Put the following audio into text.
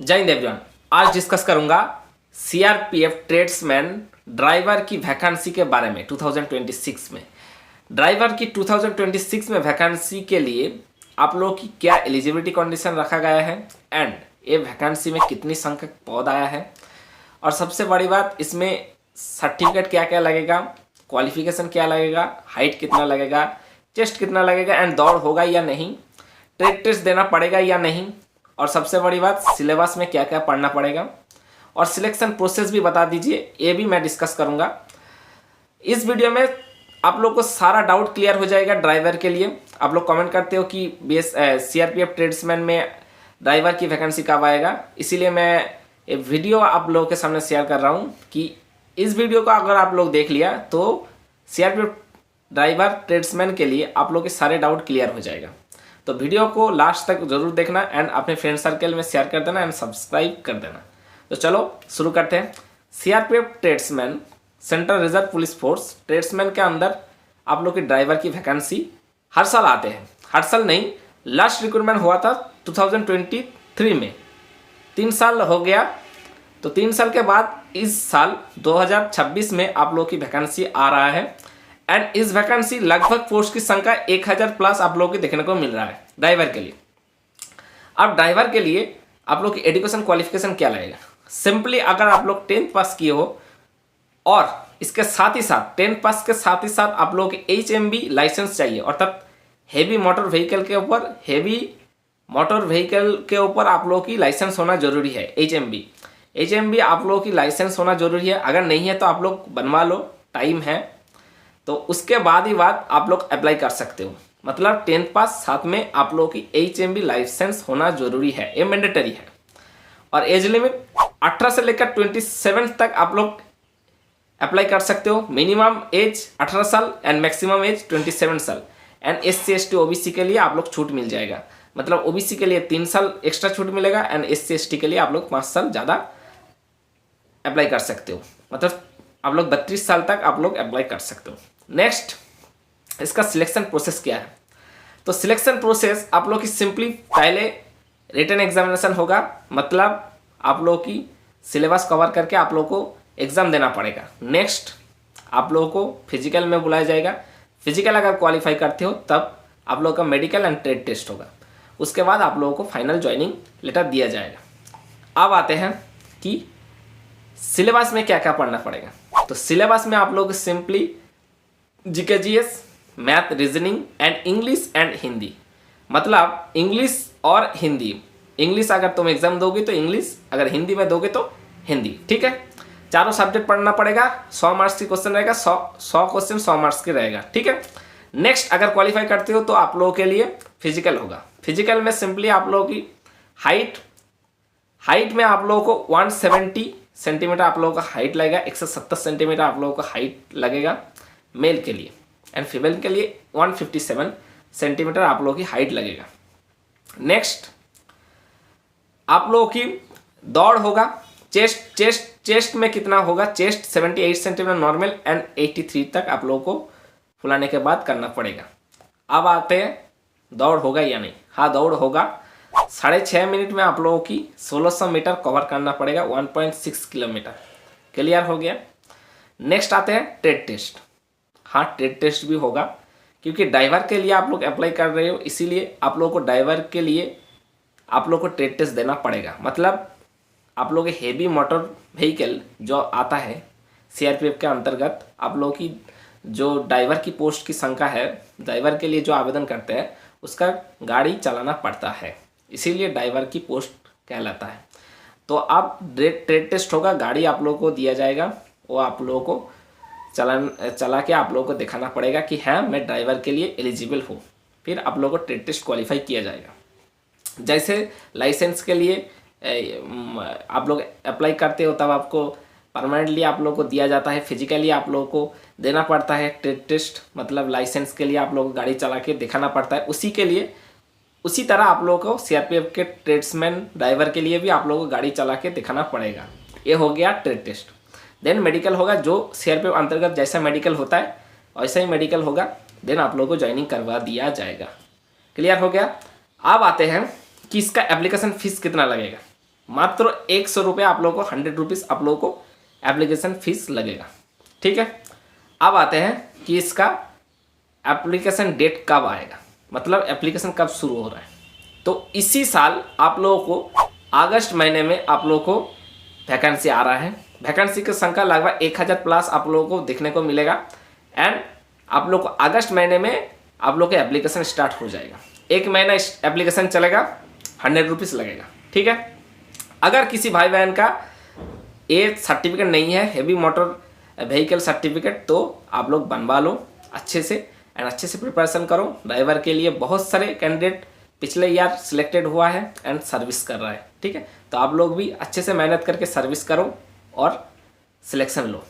जय हिंद एवरीवन। आज डिस्कस करूंगा सीआरपीएफ ट्रेड्समैन ड्राइवर की वैकेंसी के बारे में 2026 में। ड्राइवर की 2026 में वैकेंसी के लिए आप लोगों की क्या एलिजिबिलिटी कंडीशन रखा गया है एंड ये वैकेंसी में कितनी संख्या पद आया है, और सबसे बड़ी बात इसमें सर्टिफिकेट क्या क्या लगेगा, क्वालिफिकेशन क्या लगेगा, हाइट कितना लगेगा, चेस्ट कितना लगेगा एंड दौड़ होगा या नहीं, ट्रेड टेस्ट देना पड़ेगा या नहीं, और सबसे बड़ी बात सिलेबस में क्या क्या पढ़ना पड़ेगा और सिलेक्शन प्रोसेस भी बता दीजिए, ये भी मैं डिस्कस करूंगा। इस वीडियो में आप लोग को सारा डाउट क्लियर हो जाएगा ड्राइवर के लिए। आप लोग कमेंट करते हो कि सीआरपीएफ ट्रेड्समैन में ड्राइवर की वैकेंसी कब आएगा, इसीलिए मैं ये वीडियो आप लोगों के सामने शेयर कर रहा हूँ कि इस वीडियो को अगर आप लोग देख लिया तो सीआरपीएफ ड्राइवर ट्रेड्समैन के लिए आप लोग के सारे डाउट क्लियर हो जाएगा। तो वीडियो को लास्ट तक जरूर देखना एंड अपने फ्रेंड सर्कल में शेयर कर देना एंड सब्सक्राइब कर देना। तो चलो शुरू करते हैं। CRPF tradesman central reserve police force tradesman के अंदर आप लोग के ड्राइवर की वैकेंसी हर साल आते हैं। हर साल नहीं, लास्ट रिक्रूटमेंट हुआ था 2023 में, 3 साल हो गया। तो 3 साल के बाद इस साल 2026 में आप लोग की वैकेंसी आ रहा है एंड इस वैकेंसी लगभग पोस्ट की संख्या 1000 प्लस आप लोगों को देखने को मिल रहा है ड्राइवर के लिए। अब ड्राइवर के लिए आप लोग की एजुकेशन क्वालिफिकेशन क्या लगेगा। सिंपली अगर आप लोग 10th पास किए हो और इसके साथ ही साथ 10th पास के साथ ही साथ आप लोग के HMB लाइसेंस चाहिए, अर्थात हेवी मोटर व्हीकल के ऊपर आप लोग की लाइसेंस होना जरूरी है। HMB आप लोग की लाइसेंस होना जरूरी है। अगर नहीं है तो आप लोग बनवा लो, टाइम है। तो उसके बाद ही आप लोग अप्लाई कर सकते हो। मतलब 10th पास साथ में आप लोगों की HMB लाइसेंस होना जरूरी है, ये मैंडेटरी है। और एज लिमिट 18 से लेकर 27 तक आप लोग अप्लाई कर सकते हो। मिनिमम एज 18 साल एंड मैक्सिमम एज 27 साल। एंड SC ST OBC के लिए आप लोग छूट मिल जाएगा। मतलब OBC के लिए 3 साल एक्स्ट्रा छूट मिलेगा एंड SC ST के लिए आप लोग 5 साल ज़्यादा अप्लाई कर सकते हो। मतलब आप लोग 32 साल तक आप लोग अप्लाई कर सकते हो। नेक्स्ट, इसका सिलेक्शन प्रोसेस क्या है। तो सिलेक्शन प्रोसेस आप लोग की सिंपली पहले रिटन एग्जामिनेशन होगा। मतलब आप लोग की सिलेबस कवर करके आप लोग को एग्ज़ाम देना पड़ेगा। नेक्स्ट, आप लोगों को फिजिकल में बुलाया जाएगा। फिजिकल अगर क्वालिफाई करते हो तब आप लोग का मेडिकल एंड ट्रेड टेस्ट होगा। उसके बाद आप लोगों को फाइनल ज्वाइनिंग लेटर दिया जाएगा। अब आते हैं कि सिलेबस में क्या क्या पढ़ना पड़ेगा। तो सिलेबस में आप लोग simply GK GS, math, reasoning and English and Hindi. मतलब इंग्लिश और हिंदी। इंग्लिश अगर तुम एग्जाम दोगे तो इंग्लिश, अगर हिंदी में दोगे तो हिंदी। ठीक है, चारों सब्जेक्ट पढ़ना पड़ेगा। 100 मार्क्स की क्वेश्चन रहेगा, 100 क्वेश्चन 100 मार्क्स की रहेगा। ठीक है। नेक्स्ट, अगर क्वालिफाई करते हो तो आप लोगों के लिए फिजिकल होगा। फिजिकल में सिंपली आप लोगों की हाइट में आप लोगों को 170 सेंटीमीटर आप लोगों का हाइट लगेगा। 170 सेंटीमीटर आप लोगों का हाइट लगेगा मेल के लिए एंड फीमेल के लिए 157 सेंटीमीटर आप लोगों की हाइट लगेगा। नेक्स्ट, आप लोगों की दौड़ होगा। चेस्ट में कितना होगा, चेस्ट 78 सेंटीमीटर नॉर्मल एंड 83 तक आप लोगों को फुलाने के बाद करना पड़ेगा। अब आते हैं दौड़ होगा या नहीं। हाँ, दौड़ होगा। 6.5 मिनट में आप लोगों की 1600 मीटर कवर करना पड़ेगा, 1.6 किलोमीटर। क्लियर हो गया। नेक्स्ट आते हैं ट्रेड टेस्ट। हाँ, ट्रेड टेस्ट भी होगा क्योंकि ड्राइवर के लिए आप लोग अप्लाई कर रहे हो, इसीलिए आप लोगों को ड्राइवर के लिए आप लोग को ट्रेड टेस्ट देना पड़ेगा। मतलब आप लोग हेवी मोटर व्हीकल जो आता है सीआरपीएफ के अंतर्गत, आप लोग की जो ड्राइवर की पोस्ट की संख्या है, ड्राइवर के लिए जो आवेदन करते हैं उसका गाड़ी चलाना पड़ता है, इसीलिए ड्राइवर की पोस्ट कहलाता है। तो अब ट्रेड टेस्ट होगा, गाड़ी आप लोगों को दिया जाएगा, वो आप लोगों को चला के आप लोगों को दिखाना पड़ेगा कि हाँ मैं ड्राइवर के लिए एलिजिबल हूँ। फिर आप लोगों को ट्रेड टेस्ट क्वालिफाई किया जाएगा। जैसे लाइसेंस के लिए आप लोग अप्लाई करते हो तब आपको परमानेंटली आप लोगों को दिया जाता है। फिजिकली आप लोगों को देना पड़ता है ट्रेड टेस्ट। मतलब लाइसेंस के लिए आप लोगों को गाड़ी चला के दिखाना पड़ता है। उसी तरह आप लोगों को सीआरपीएफ के ट्रेड्समैन ड्राइवर के लिए भी आप लोगों को गाड़ी चला के दिखाना पड़ेगा। ये हो गया ट्रेड टेस्ट। देन मेडिकल होगा, जो सीआरपीएफ अंतर्गत जैसा मेडिकल होता है वैसा ही मेडिकल होगा। देन आप लोगों को ज्वाइनिंग करवा दिया जाएगा। क्लियर हो गया। अब आते हैं कि इसका एप्लीकेशन फीस कितना लगेगा। मात्र 100 रुपये आप लोगों को, 100 रुपीज़ आप लोगों को एप्लीकेशन फीस लगेगा। ठीक है, अब आते हैं कि इसका एप्लीकेशन डेट कब आएगा, मतलब एप्लीकेशन कब शुरू हो रहा है। तो इसी साल आप लोगों को अगस्त महीने में आप लोगों को वैकेंसी आ रहा है। वैकेंसी की संख्या लगभग 1000 प्लस आप लोगों को देखने को मिलेगा। एंड आप लोग को अगस्त महीने में आप लोग का एप्लीकेशन स्टार्ट हो जाएगा। 1 महीना एप्लीकेशन चलेगा, 100 रुपीज़ लगेगा। ठीक है, अगर किसी भाई बहन का ए सर्टिफिकेट नहीं है, हेवी मोटर व्हीकल सर्टिफिकेट, तो आप लोग बनवा लो अच्छे से एंड अच्छे से प्रिपरेशन करो। ड्राइवर के लिए बहुत सारे कैंडिडेट पिछले ईयर सिलेक्टेड हुआ है एंड सर्विस कर रहा है। ठीक है, तो आप लोग भी अच्छे से मेहनत करके सर्विस करो और सिलेक्शन लो।